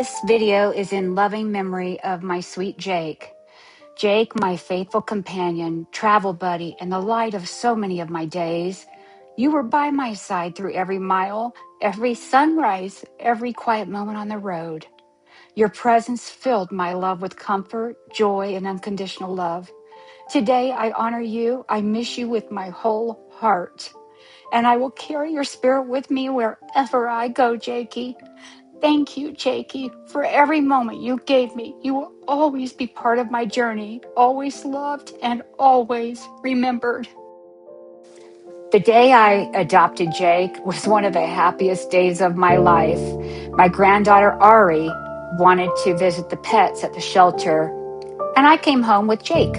This video is in loving memory of my sweet Jake. Jake, my faithful companion, travel buddy, and the light of so many of my days. You were by my side through every mile, every sunrise, every quiet moment on the road. Your presence filled my love with comfort, joy, and unconditional love. Today, I honor you. I miss you with my whole heart. And I will carry your spirit with me wherever I go, Jakey. Thank you, Jakey, for every moment you gave me. You will always be part of my journey, always loved and always remembered. The day I adopted Jake was one of the happiest days of my life. My granddaughter, Ari, wanted to visit the pets at the shelter, and I came home with Jake.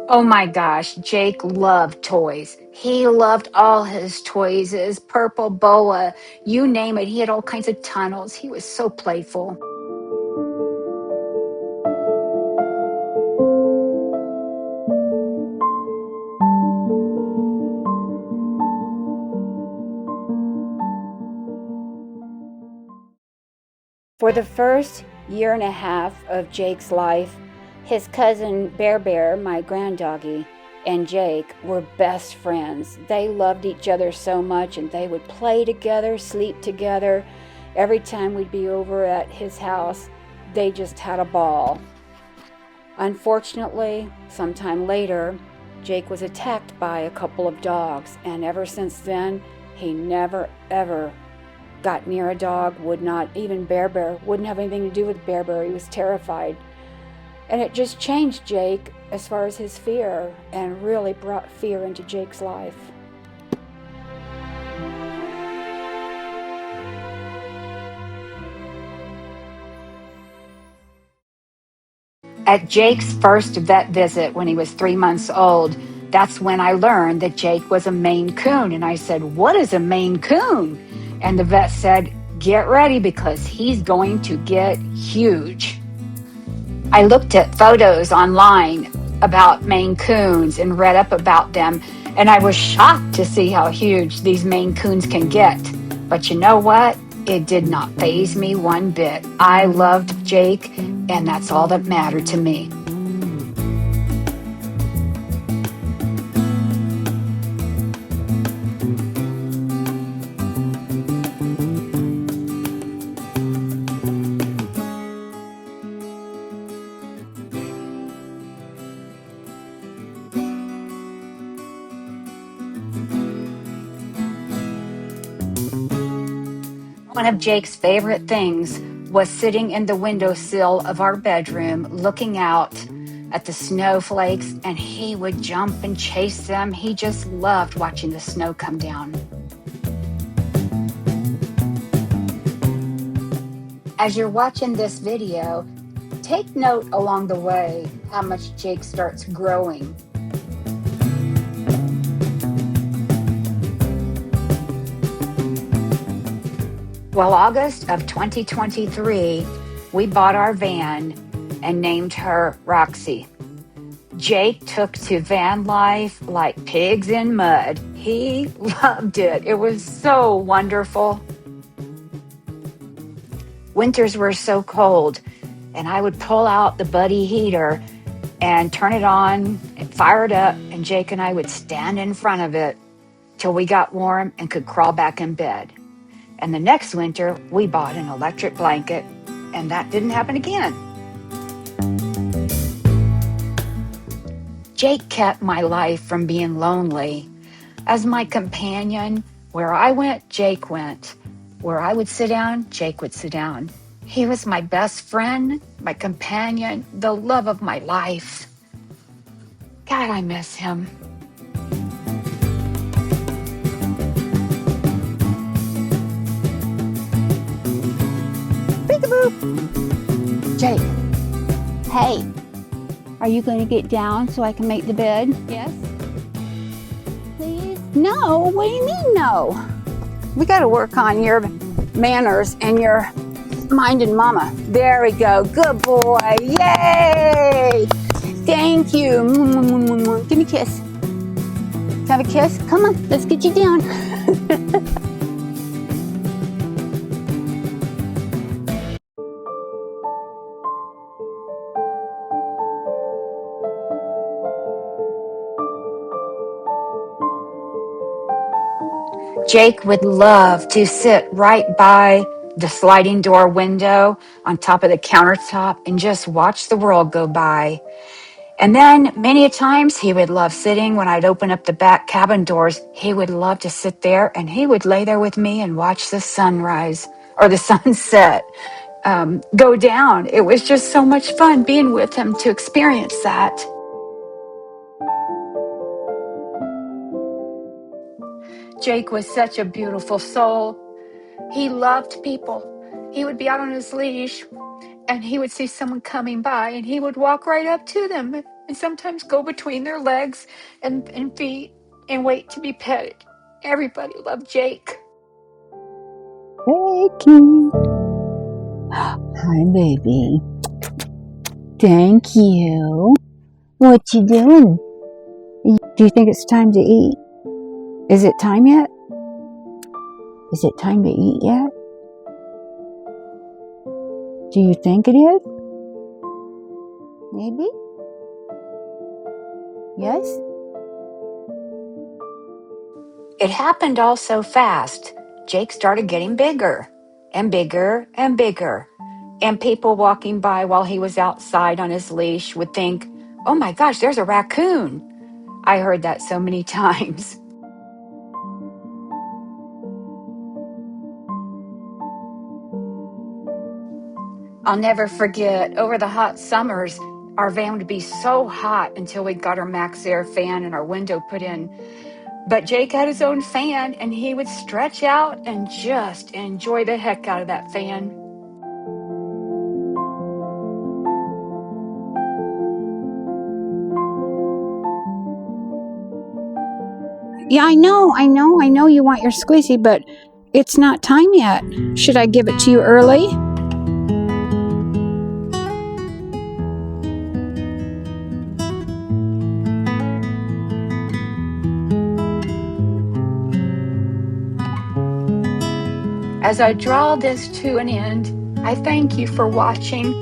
Oh my gosh, Jake loved toys. He loved all his toys, his purple boa, you name it. He had all kinds of tunnels. He was so playful. For the first year and a half of Jake's life, his cousin Bear Bear, my granddoggy, and Jake were best friends. They loved each other so much, and they would play together, sleep together. Every time we'd be over at his house, they just had a ball. Unfortunately, sometime later, Jake was attacked by a couple of dogs, and ever since then, he never, ever got near a dog, would not, even Bear Bear, wouldn't have anything to do with Bear Bear. He was terrified. And it just changed Jake as far as his fear, and really brought fear into Jake's life. At Jake's first vet visit when he was 3 months old, that's when I learned that Jake was a Maine Coon. And I said, "What is a Maine Coon?" And the vet said, "Get ready because he's going to get huge." I looked at photos online about Maine Coons and read up about them, and I was shocked to see how huge these Maine Coons can get. But you know what? It did not faze me one bit. I loved Jake, and that's all that mattered to me. One of Jake's favorite things was sitting in the windowsill of our bedroom looking out at the snowflakes, and he would jump and chase them. He just loved watching the snow come down. As you're watching this video, take note along the way how much Jake starts growing. Well, August of 2023, we bought our van and named her Roxy. Jake took to VanLife like pigs in mud. He loved it. It was so wonderful. Winters were so cold, and I would pull out the Buddy heater and turn it on and fire it up, and Jake and I would stand in front of it till we got warm and could crawl back in bed. And the next winter, we bought an electric blanket, and that didn't happen again. Jake kept my life from being lonely. As my companion, where I went, Jake went. Where I would sit down, Jake would sit down. He was my best friend, my companion, the love of my life. God, I miss him. Jake, Hey, are you going to get down so I can make the bed? yes? Please? No, what do you mean no? We got to work on your manners and your minding Mama. There we go. Good boy. Yay! Thank you. Give me a kiss. Have a kiss? Come on, let's get you down. Jake would love to sit right by the sliding door window on top of the countertop and just watch the world go by. And then many a times he would love sitting when I'd open up the back cabin doors. He would love to sit there and he would lay there with me and watch the sunrise or the sunset go down. It was just so much fun being with him to experience that. Jake was such a beautiful soul. He loved people. He would be out on his leash and he would see someone coming by and he would walk right up to them and sometimes go between their legs and feet and wait to be petted. Everybody loved Jake. Hey, Keith. Hi, baby. Thank you. What you doing? Do you think it's time to eat? Is it time yet? Is it time to eat yet? Do you think it is? Maybe? Yes? It happened all so fast. Jake started getting bigger and bigger and bigger. And people walking by while he was outside on his leash would think, "Oh my gosh, there's a raccoon." I heard that so many times. I'll never forget, over the hot summers, our van would be so hot until we got our max air fan and our window put in. But Jake had his own fan and he would stretch out and just enjoy the heck out of that fan. Yeah, I know you want your squeezy, but it's not time yet. Should I give it to you early? As I draw this to an end, I thank you for watching.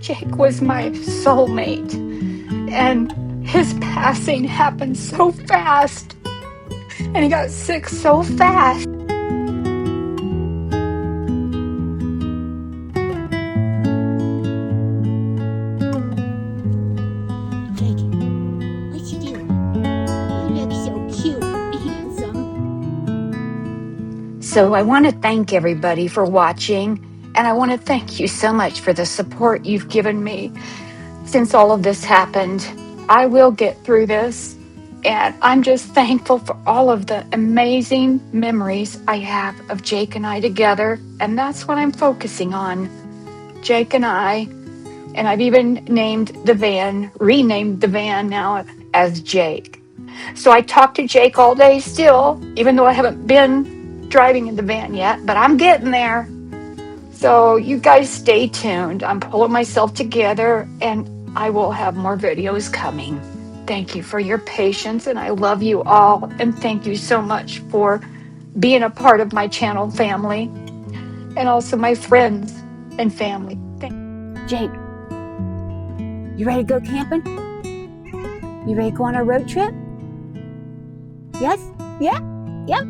Jake was my soulmate, and his passing happened so fast, and he got sick so fast. Jake, what you doing? You look so cute and handsome. So I want to thank everybody for watching, and I want to thank you so much for the support you've given me since all of this happened. I will get through this, and I'm just thankful for all of the amazing memories I have of Jake and I together, and that's what I'm focusing on. Jake and I, and I've even renamed the van now as Jake. So I talk to Jake all day still, even though I haven't been driving in the van yet, but I'm getting there. So you guys stay tuned. I'm pulling myself together and I will have more videos coming. Thank you for your patience and I love you all. And thank you so much for being a part of my channel family and also my friends and family. Jake, you ready to go camping? You ready to go on a road trip? Yes? Yeah? Yep.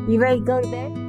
You ready to go to bed?